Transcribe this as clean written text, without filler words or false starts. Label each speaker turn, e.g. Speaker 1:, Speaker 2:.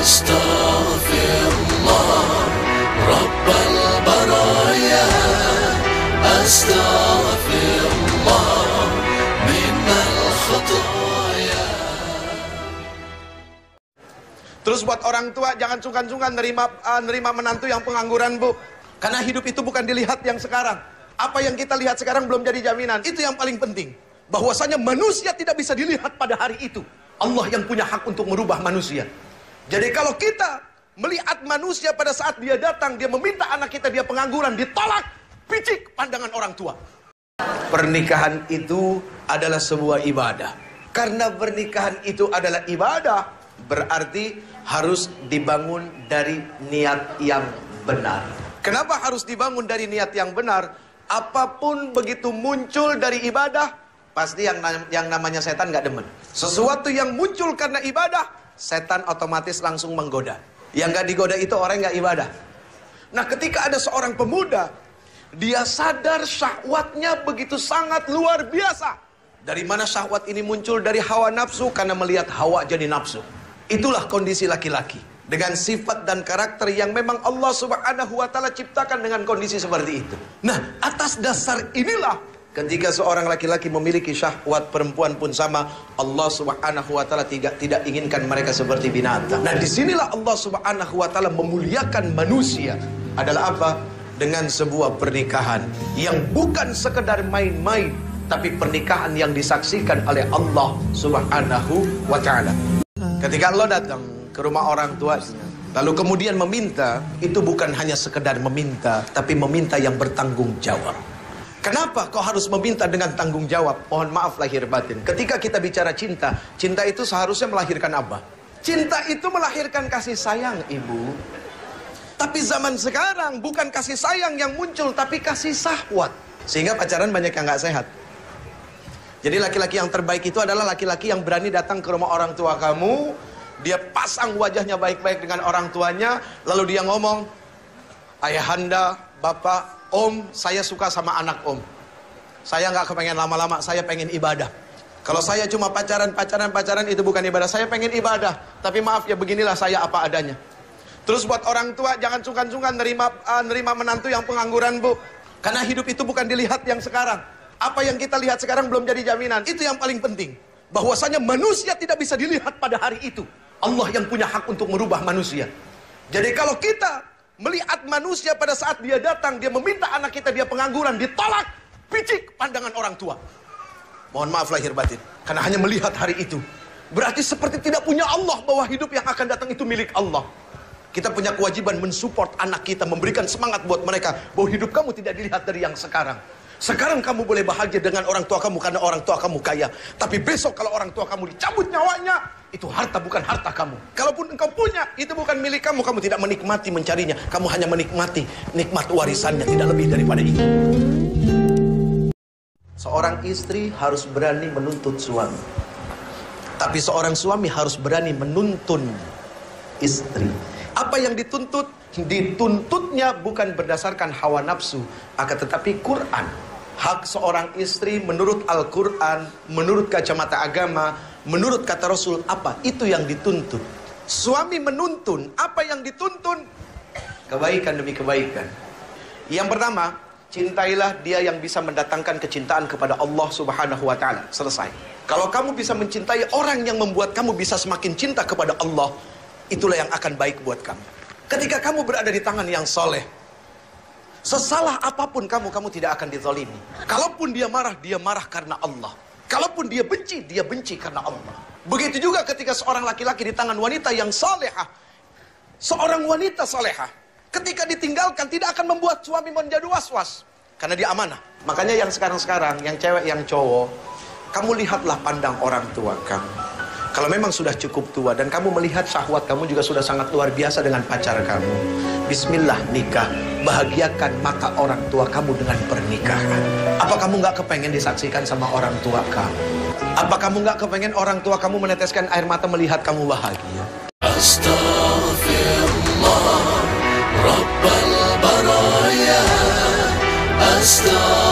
Speaker 1: Astaghfirullah Rabbal baraya, Astaghfirullah minal khataya.
Speaker 2: Terus buat orang tua, jangan sungkan-sungkan nerima menantu yang pengangguran, Bu. Karena hidup itu bukan dilihat yang sekarang. Apa yang kita lihat sekarang belum jadi jaminan. Itu yang paling penting. Bahwasanya manusia tidak bisa dilihat pada hari itu. Allah yang punya hak untuk merubah manusia. Jadi kalau kita melihat manusia pada saat dia datang, dia meminta anak kita, dia pengangguran, ditolak, picik pandangan orang tua. Pernikahan itu adalah sebuah ibadah. Karena pernikahan itu adalah ibadah, berarti harus dibangun dari niat yang benar. Kenapa harus dibangun dari niat yang benar? Apapun begitu muncul dari ibadah, pasti yang namanya setan gak demen. Sesuatu yang muncul karena ibadah, setan otomatis langsung menggoda. Yang gak digoda itu orang yang gak ibadah. Nah, ketika ada seorang pemuda, dia sadar syahwatnya begitu sangat luar biasa. Dari mana syahwat ini muncul? Dari hawa nafsu, karena melihat hawa jadi nafsu. Itulah kondisi laki-laki dengan sifat dan karakter yang memang Allah Subhanahu wa taala ciptakan dengan kondisi seperti itu. Nah, atas dasar inilah ketika seorang laki-laki memiliki syahwat, perempuan pun sama, Allah Subhanahu wa taala tidak inginkan mereka seperti binatang. Nah, disinilah Allah Subhanahu wa taala memuliakan manusia. Adalah apa? Dengan sebuah pernikahan yang bukan sekedar main-main, tapi pernikahan yang disaksikan oleh Allah Subhanahu wa taala. Ketika Allah datang ke rumah orang tuanya, lalu kemudian meminta, itu bukan hanya sekedar meminta, tapi meminta yang bertanggung jawab. Kenapa kau harus meminta dengan tanggung jawab? Mohon maaf lahir batin. Ketika kita bicara cinta, cinta itu seharusnya melahirkan apa? Cinta itu melahirkan kasih sayang, Ibu. Tapi zaman sekarang bukan kasih sayang yang muncul, tapi kasih syahwat. Sehingga pacaran banyak yang gak sehat. Jadi laki-laki yang terbaik itu adalah laki-laki yang berani datang ke rumah orang tua kamu, dia pasang wajahnya baik-baik dengan orang tuanya, lalu dia ngomong, ayahanda, bapak, om, saya suka sama anak om. Saya nggak kepengen lama-lama, saya pengen ibadah. Kalau saya cuma pacaran itu bukan ibadah, saya pengen ibadah. Tapi maaf ya, beginilah saya apa adanya. Terus buat orang tua, jangan sungkan-sungkan nerima menantu yang pengangguran, Bu. Karena hidup itu bukan dilihat yang sekarang. Apa yang kita lihat sekarang belum jadi jaminan. Itu yang paling penting. Bahwasanya manusia tidak bisa dilihat pada hari itu. Allah yang punya hak untuk merubah manusia. Jadi kalau kita melihat manusia pada saat dia datang, dia meminta anak kita, dia pengangguran, ditolak, picik pandangan orang tua. Mohon maaf lahir batin. Karena hanya melihat hari itu, berarti seperti tidak punya Allah, bahwa hidup yang akan datang itu milik Allah. Kita punya kewajiban mensupport anak kita, memberikan semangat buat mereka, bahwa hidup kamu tidak dilihat dari yang sekarang. Sekarang kamu boleh bahagia dengan orang tua kamu karena orang tua kamu kaya. Tapi besok kalau orang tua kamu dicabut nyawanya, itu harta bukan harta kamu. Kalaupun engkau punya, itu bukan milik kamu. Kamu tidak menikmati mencarinya. Kamu hanya menikmati nikmat warisannya, tidak lebih daripada itu. Seorang istri harus berani menuntut suami. Tapi seorang suami harus berani menuntun istri. Apa yang dituntut? Dituntutnya bukan berdasarkan hawa nafsu, akan tetapi Quran. Hak seorang istri menurut Al-Quran, menurut kacamata agama, menurut kata Rasul, apa? Itu yang dituntut. Suami menuntun, apa yang dituntun? Kebaikan demi kebaikan. Yang pertama, cintailah dia yang bisa mendatangkan kecintaan kepada Allah Subhanahu wa taala. Selesai. Kalau kamu bisa mencintai orang yang membuat kamu bisa semakin cinta kepada Allah, itulah yang akan baik buat kamu. Ketika kamu berada di tangan yang soleh, sesalah apapun kamu tidak akan dizalimi. Kalaupun dia marah karena Allah. Kalaupun dia benci karena Allah. Begitu juga ketika seorang laki-laki di tangan wanita yang salehah. Seorang wanita salehah, ketika ditinggalkan tidak akan membuat suami menjadi was-was. Karena dia amanah. Makanya yang sekarang-sekarang, yang cewek, yang cowok, kamu lihatlah pandang orang tua kamu. Kalau memang sudah cukup tua dan kamu melihat syahwat kamu juga sudah sangat luar biasa dengan pacar kamu, bismillah nikah, bahagiakan mata orang tua kamu dengan pernikahan. Apa kamu nggak kepengen disaksikan sama orang tua kamu? Apa kamu nggak kepengen orang tua kamu meneteskan air mata melihat kamu bahagia?
Speaker 1: Astaghfirullah Rabbal baraya, Astaghfirullah